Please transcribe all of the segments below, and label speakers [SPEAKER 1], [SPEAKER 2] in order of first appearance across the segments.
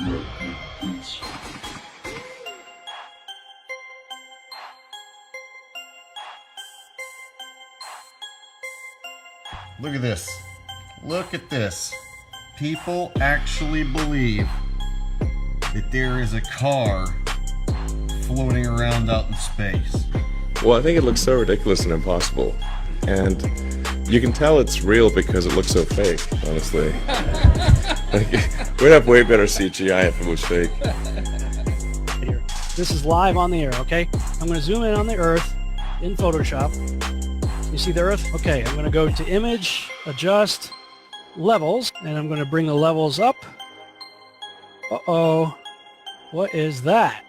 [SPEAKER 1] Look at this. Look at this. People actually believe that there is a car floating around out in space.
[SPEAKER 2] Well, I think it looks so ridiculous and impossible. And you can tell it's real because it looks so fake, honestly. Like, we'd have way better CGI if it was fake.
[SPEAKER 3] Here. This is live on the air, okay? I'm going to zoom in on the Earth in Photoshop. You see the Earth? Okay, I'm going to go to Image, Adjust, Levels, and I'm going to bring the levels up. Uh-oh. What is that?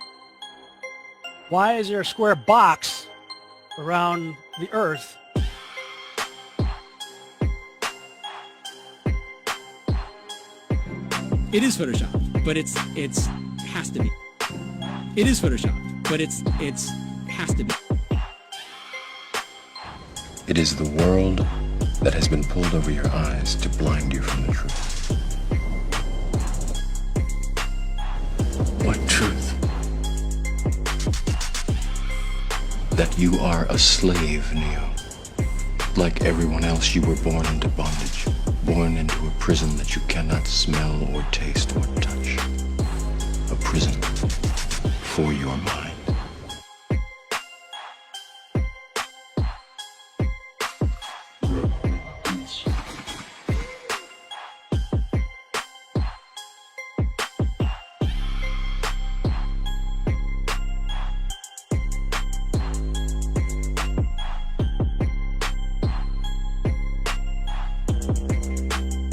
[SPEAKER 3] Why is there a square box around the Earth?
[SPEAKER 4] It is Photoshop, but it's has to be. It is Photoshop, but it's has to be.
[SPEAKER 5] It is the world that has been pulled over your eyes to blind you from the truth. What truth? That you are a slave, Neo. Like everyone else, you were born into bondage. Born into a prison that you cannot smell or taste or touch. A prison for your mind.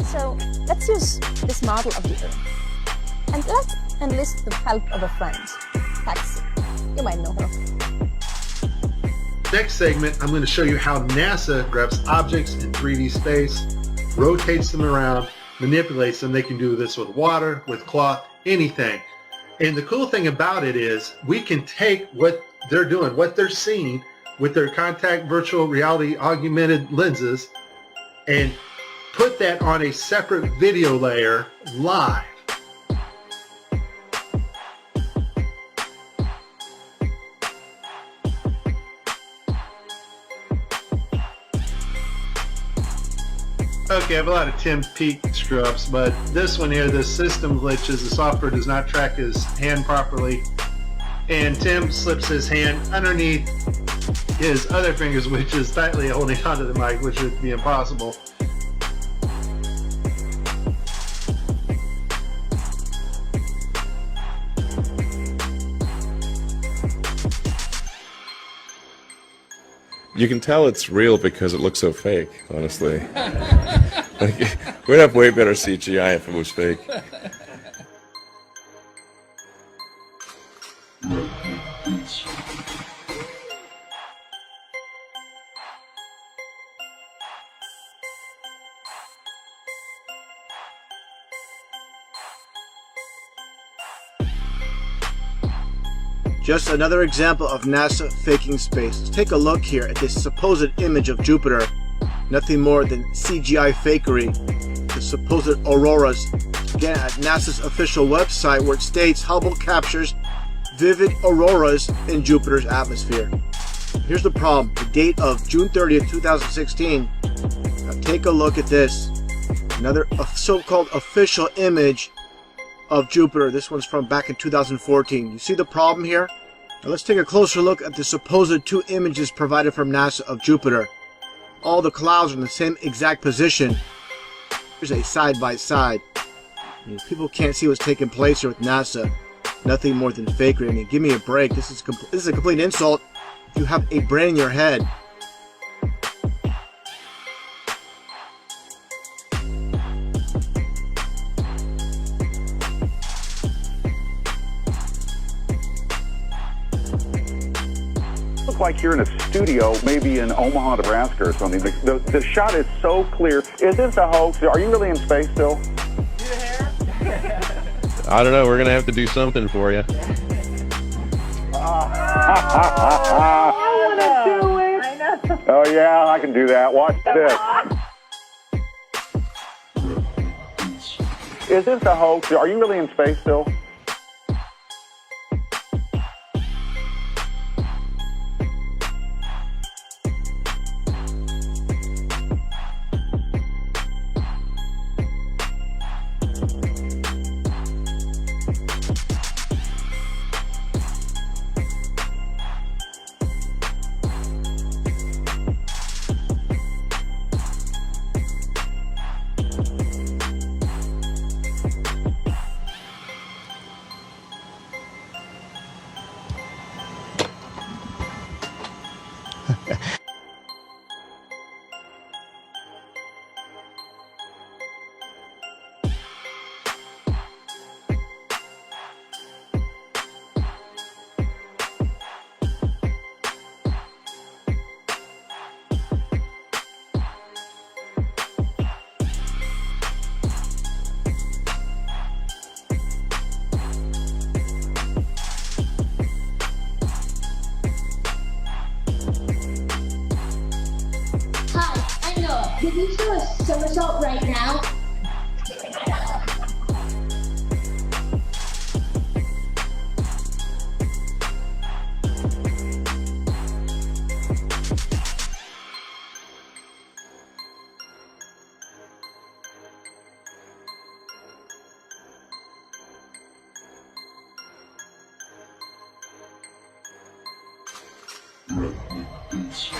[SPEAKER 6] So let's use this model of the Earth, and let's enlist the help of a friend, Taxi. You might know her.
[SPEAKER 7] Next segment, I'm going to show you how NASA grabs objects in 3D space, rotates them around, manipulates them. They can do this with water, with cloth, anything. And the cool thing about it is we can take what they're doing, what they're seeing with their contact virtual reality augmented lenses, and put that on a separate video layer live. Okay, I have a lot of Tim Peake screw-ups, but this one here, the system glitches, the software does not track his hand properly, and Tim slips his hand underneath his other fingers, which is tightly holding onto the mic, which would be impossible.
[SPEAKER 2] You can tell it's real because it looks so fake, honestly. Like, we'd have way better CGI if it was fake.
[SPEAKER 8] Just another example of NASA faking space. Let's take a look here at this supposed image of Jupiter. Nothing more than CGI fakery. The supposed auroras. Again, at NASA's official website, where it states Hubble captures vivid auroras in Jupiter's atmosphere. Here's the problem. The date of June 30th, 2016. Now take a look at this. Another so-called official image of Jupiter. This one's from back in 2014. You see the problem here? Now let's take a closer look at the supposed two images provided from NASA of Jupiter. All the clouds are in the same exact position. Here's a side-by-side. People can't see what's taking place here with NASA. Nothing more than fakery. I mean, give me a break. This is a complete insult. If you have a brain in your head.
[SPEAKER 9] Look like you're in a studio, maybe in Omaha, Nebraska or something. The shot is so clear. Is this a hoax? Are you really in space still?
[SPEAKER 10] I don't know. We're going to have to do something for you.
[SPEAKER 9] Oh, yeah, I can do that. Watch this. Is this a hoax? Are you really in space still?
[SPEAKER 11] Can you do a somersault right now?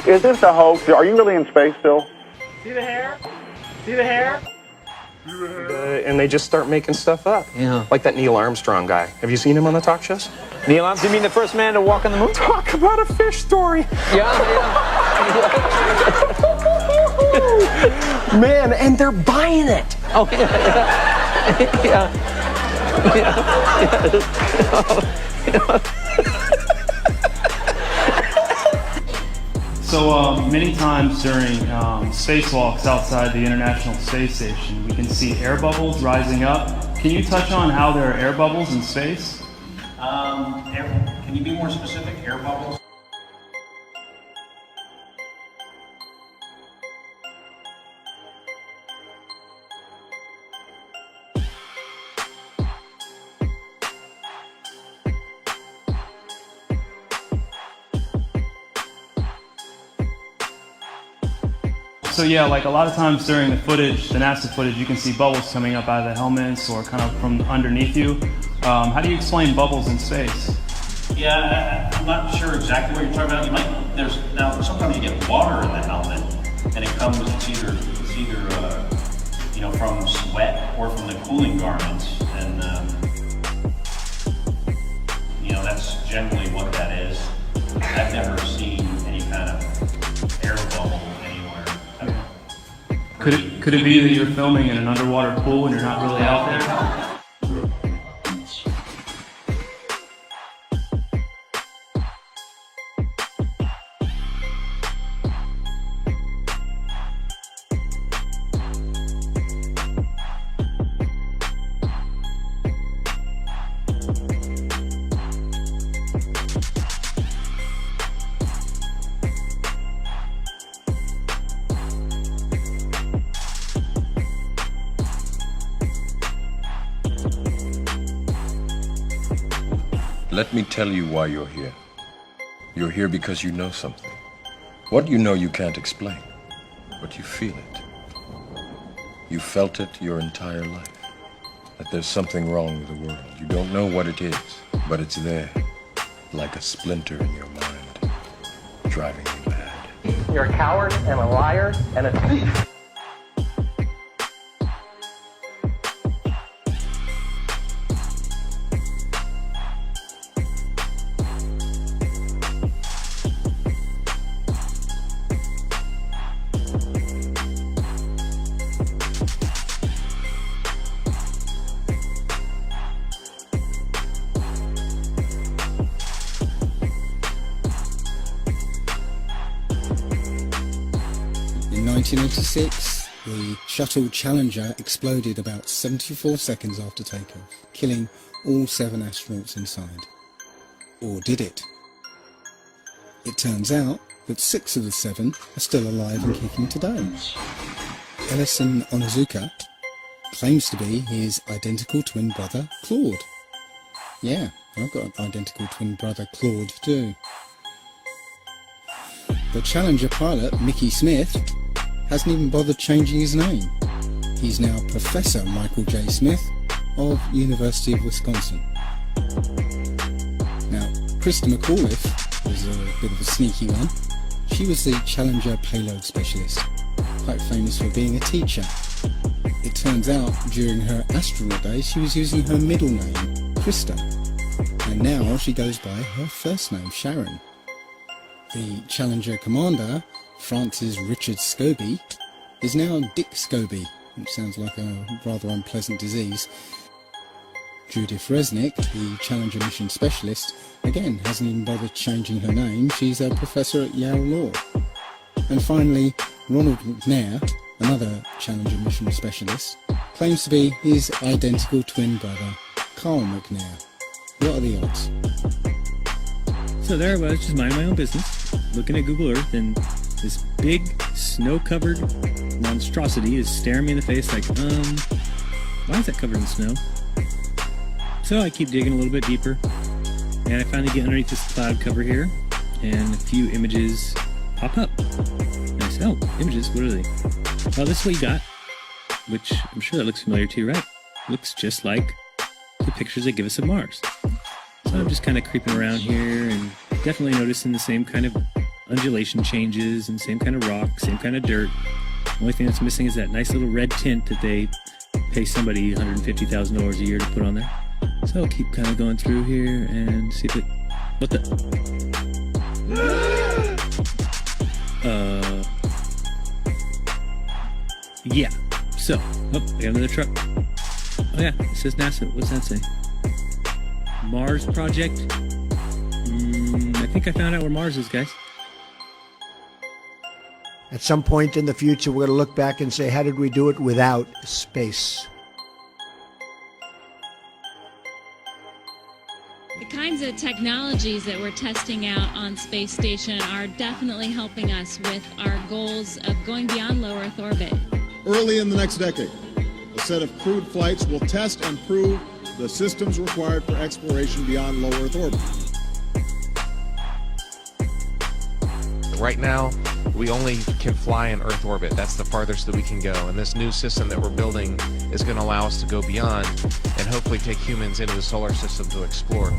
[SPEAKER 9] Is this a hoax? Are you really in space still?
[SPEAKER 12] See the hair? See the hair?
[SPEAKER 13] And they just start making stuff up.
[SPEAKER 12] Yeah.
[SPEAKER 13] Like that Neil Armstrong guy. Have you seen him on the talk shows?
[SPEAKER 12] Neil Armstrong, you mean the first man to walk on the moon?
[SPEAKER 13] Talk about a fish story.
[SPEAKER 12] Yeah.
[SPEAKER 13] Man, and they're buying it.
[SPEAKER 12] Oh, yeah.
[SPEAKER 14] So many times during spacewalks outside the International Space Station, we can see air bubbles rising up. Can you touch on how there are air bubbles in space?
[SPEAKER 15] Can you be more specific? Air bubbles?
[SPEAKER 14] So yeah, like a lot of times during the footage, the NASA footage, you can see bubbles coming up out of the helmets or kind of from underneath you. How do you explain bubbles in space?
[SPEAKER 15] Yeah, I'm not sure exactly what you're talking about. Now sometimes you get water in the helmet, and it comes. It's either from sweat or from the cooling garments, and that's generally what that is. I've never seen any kind of air bubble anywhere.
[SPEAKER 14] Could it be that you're filming in an underwater pool and you're not really out there?
[SPEAKER 5] Let me tell you why you're here. You're here because you know something. What you know you can't explain, but you feel it. You felt it your entire life, that there's something wrong with the world. You don't know what it is, but it's there, like a splinter in your mind, driving you mad.
[SPEAKER 12] You're a coward and a liar and a thief.
[SPEAKER 16] In 1986, the shuttle Challenger exploded about 74 seconds after takeoff, killing all 7 astronauts inside. Or did it? It turns out that 6 of the 7 are still alive and kicking today. Ellison Onizuka, claims to be his identical twin brother, Claude. Yeah, I've got an identical twin brother, Claude, too. The Challenger pilot, Mickey Smith, hasn't even bothered changing his name. He's now Professor Michael J. Smith of University of Wisconsin. Now, Krista McAuliffe was a bit of a sneaky one. She was the Challenger payload specialist, quite famous for being a teacher. It turns out during her astronaut days she was using her middle name, Krista, and now she goes by her first name, Sharon. The Challenger commander, Francis Richard Scobie, is now Dick Scobie, which sounds like a rather unpleasant disease. Judith Resnick, the Challenger mission specialist, again hasn't even bothered changing her name. She's a professor at Yale Law. And finally, Ronald McNair, another Challenger mission specialist, claims to be his identical twin brother, Carl McNair. What are the odds?
[SPEAKER 4] So there I was, just minding my own business, looking at Google Earth, and this big, snow-covered monstrosity is staring me in the face like, why is that covered in snow? So I keep digging a little bit deeper, and I finally get underneath this cloud cover here, and a few images pop up. And I say, oh, images, what are they? Well, this is what you got, which I'm sure that looks familiar to you, right? Looks just like the pictures they give us of Mars. So I'm just kind of creeping around here and definitely noticing the same kind of undulation changes and same kind of rock, same kind of dirt. The only thing that's missing is that nice little red tint that they pay somebody $150,000 a year to put on there. So I'll keep kind of going through here and see if it... What the... Yeah. So, I got another truck. Oh yeah, it says NASA. What's that say? Mars Project? I think I found out where Mars is, guys.
[SPEAKER 17] At some point in the future, we're going to look back and say, how did we do it without space?
[SPEAKER 18] The kinds of technologies that we're testing out on space station are definitely helping us with our goals of going beyond low Earth orbit.
[SPEAKER 19] Early in the next decade, a set of crewed flights will test and prove the systems required for exploration beyond low Earth orbit.
[SPEAKER 20] Right now, we only can fly in Earth orbit. That's the farthest that we can go. And this new system that we're building is going to allow us to go beyond and hopefully take humans into the solar system to explore.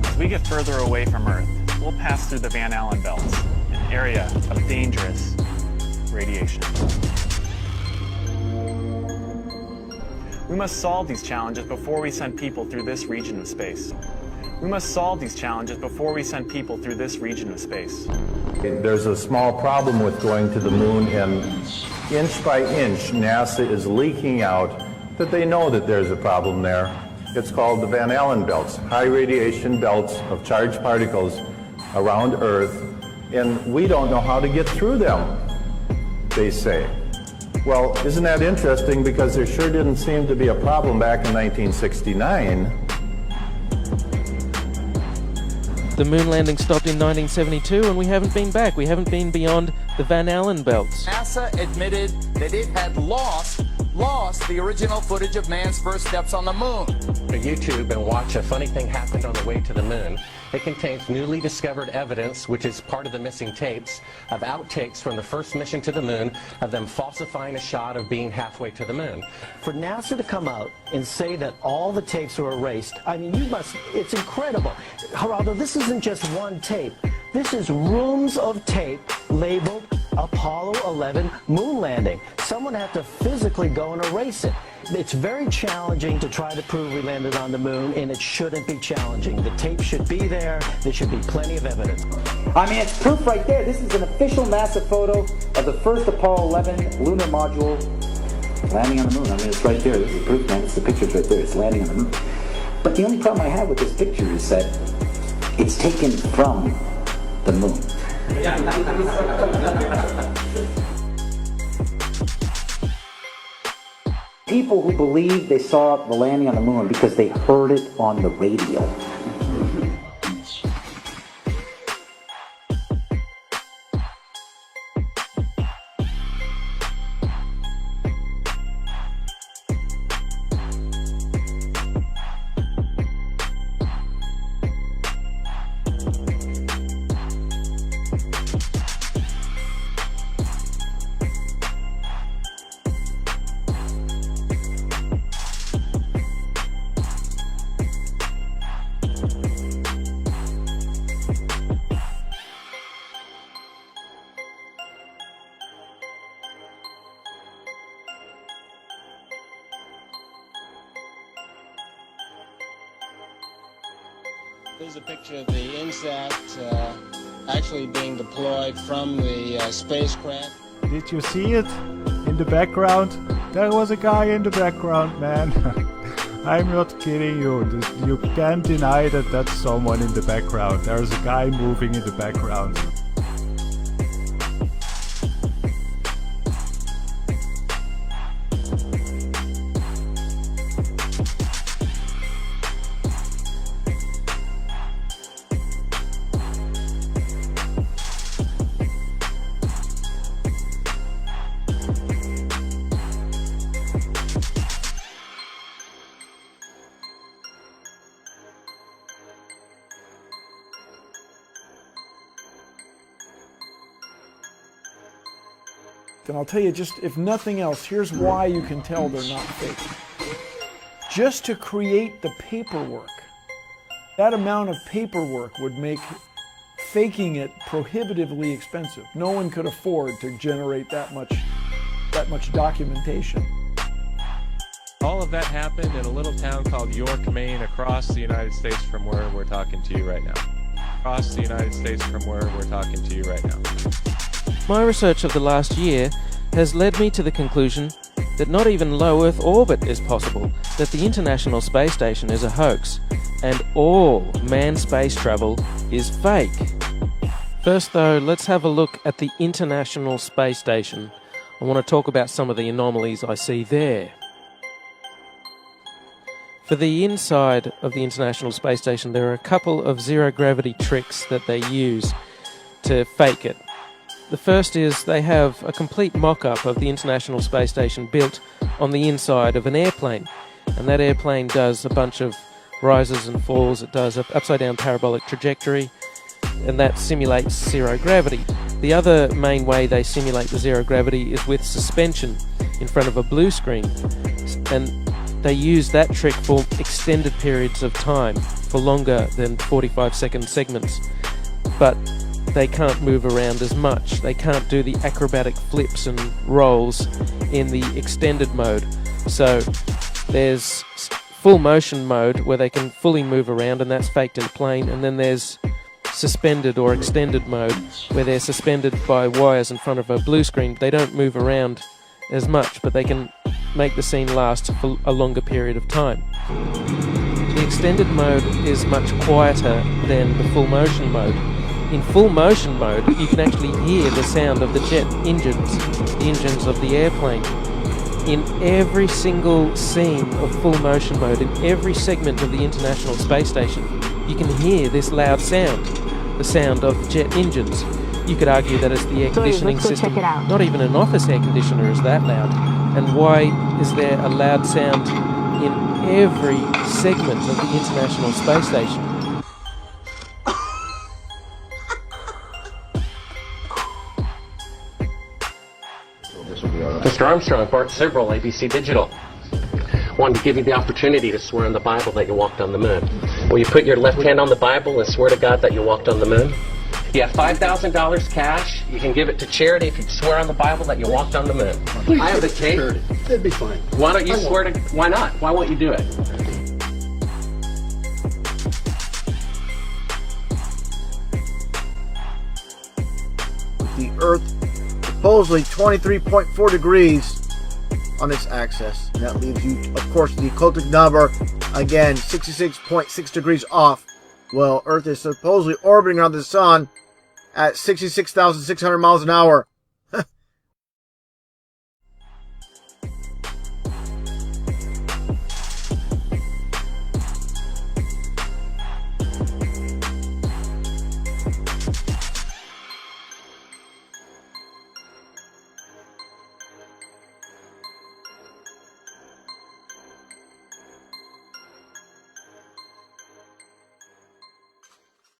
[SPEAKER 21] As we get further away from Earth, we'll pass through the Van Allen belts, an area of dangerous radiation. We must solve these challenges before we send people through this region of space. We must solve these challenges before we send people through this region of space.
[SPEAKER 22] There's a small problem with going to the moon, and inch by inch, NASA is leaking out that they know that there's a problem there. It's called the Van Allen belts, high radiation belts of charged particles around Earth, and we don't know how to get through them, they say. Well, isn't that interesting, because there sure didn't seem to be a problem back in 1969.
[SPEAKER 23] The moon landing stopped in 1972 and we haven't been back. We haven't been beyond the Van Allen belts.
[SPEAKER 24] NASA admitted that it had lost the original footage of man's first steps on the moon.
[SPEAKER 25] YouTube and watch A Funny Thing Happened on the Way to the Moon. It contains newly discovered evidence, which is part of the missing tapes, of outtakes from the first mission to the moon, of them falsifying a shot of being halfway to the moon.
[SPEAKER 26] For NASA to come out and say that all the tapes were erased, I mean, it's incredible. Geraldo, this isn't just one tape. This is rooms of tape labeled Apollo 11 moon landing. Someone had to physically go and erase it. It's very challenging to try to prove we landed on the moon, and it shouldn't be challenging. The tape should be there. There should be plenty of evidence.
[SPEAKER 27] I mean, it's proof right there. This is an official NASA photo of the first Apollo 11 lunar module landing on the moon. I mean, it's right there. This is proof, man. It's the picture's right there. It's landing on the moon. But the only problem I have with this picture is that it's taken from the moon. People who believe they saw the landing on the moon because they heard it on the radio.
[SPEAKER 1] There's a picture of the INSAT actually being deployed from the spacecraft.
[SPEAKER 2] Did you see it in the background? There was a guy in the background, man. I'm not kidding you. You can't deny that that's someone in the background. There's a guy moving in the background.
[SPEAKER 3] And I'll tell you, just if nothing else, here's why you can tell they're not fake. Just to create the paperwork, that amount of paperwork would make faking it prohibitively expensive. No one could afford to generate that much documentation.
[SPEAKER 20] All of that happened in a little town called York, Maine, across the United States from where we're talking to you right now. Across the United States from where we're talking to you right now.
[SPEAKER 23] My research of the last year has led me to the conclusion that not even low Earth orbit is possible, that the International Space Station is a hoax, and all manned space travel is fake. First though, let's have a look at the International Space Station. I want to talk about some of the anomalies I see there. For the inside of the International Space Station, there are a couple of zero-gravity tricks that they use to fake it. The first is they have a complete mock-up of the International Space Station built on the inside of an airplane. And that airplane does a bunch of rises and falls. It does an upside-down parabolic trajectory, and that simulates zero gravity. The other main way they simulate the zero gravity is with suspension in front of a blue screen. And they use that trick for extended periods of time, for longer than 45-second segments. But they can't move around as much. They can't do the acrobatic flips and rolls in the extended mode. So there's full motion mode where they can fully move around, and that's faked in a plane. And then there's suspended or extended mode where they're suspended by wires in front of a blue screen. They don't move around as much, but they can make the scene last for a longer period of time. The extended mode is much quieter than the full motion mode. In full motion mode, you can actually hear the sound of the jet engines, the engines of the airplane. In every single scene of full motion mode, in every segment of the International Space Station, you can hear this loud sound, the sound of jet engines. You could argue that it's the air conditioning system. Not even an office air conditioner is that loud. And why is there a loud sound in every segment of the International Space Station?
[SPEAKER 25] Mr. Armstrong, Bart Sibrel, ABC Digital. Wanted to give you the opportunity to swear on the Bible that you walked on the moon. Will you put your left hand on the Bible and swear to God that you walked on the moon? You have $5,000 cash. You can give it to charity if you swear on the Bible that you walked on the moon.
[SPEAKER 6] Please
[SPEAKER 25] I have the tape.
[SPEAKER 6] It'd be fine.
[SPEAKER 25] Why don't you swear to... Why not? Why won't you do it?
[SPEAKER 17] The Earth supposedly 23.4 degrees on its axis. And that leaves you, of course, the occultic number, again, 66.6 degrees off. Well, Earth is supposedly orbiting around the Sun at 66,600 miles an hour.